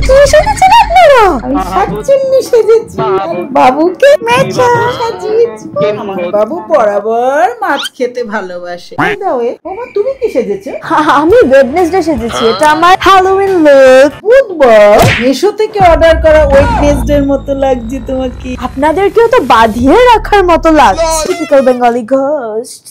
কি সেজেছেন আপনারা? আমি শাকচুন্নি সেজেছি আর বাবুকে মেচা সাজিয়েছি। আমার বাবু বরাবর মাছ খেতে ভালোবাসে। দাও বাবা, তুমি কি সেজেছো? আমি ওয়েডনেসডে সেজেছি, এটা আমার হ্যালোউইন লুক। বুধবার মিশো থেকে অর্ডার করা ওয়েডনেসডের মতো লাগছে তোমাকে। আপনাদেরকেও তো বাঁধিয়ে রাখার মতো লাগছে। Typical Bengali ghost.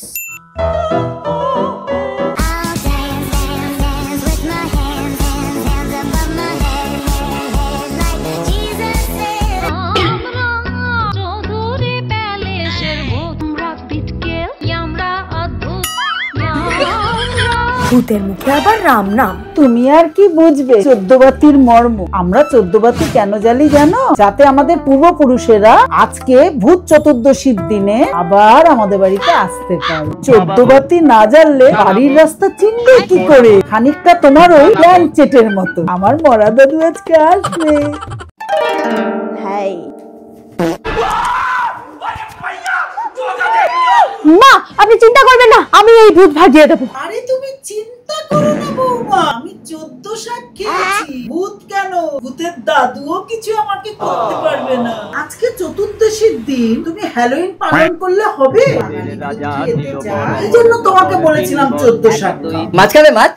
ভূতের মুখে আবার রাম নাম। তুমি আর কি বুঝবে 14 বাতির মর্ম। আমরা 14 বাতি কেন জ্বালি জানো? যাতে আমাদের পূর্বপুরুষেরা আজকে ভূত চতুর্দশীর দিনে আবার আমাদের বাড়িতে আসতে পারে। 14 বাতি না জ্বাললে বাড়ির রাস্তা চিনবে কি করে? খানিকটা তোমার ওই প্ল্যানচেটের মতো। আমার মরা দাদু আজকে আসবে। হাই মা, আপনি চিন্তা করবেন না, আমি এই ভূত ভাগিয়ে দেবো। আরে তুমি চিন্তা করো না বৌমা, আমি 14 শাক খেয়েছি। ভূত কেন, ভূতের দাদুও কিছু আমাকে করতে পারবে না। আজকে চতুর্দশীর দিন তুমি হ্যালোইন পালন করলে হবে। এই জন্য তোমাকে বলেছিলাম 14 শাক। মাছ খাবে মাছ?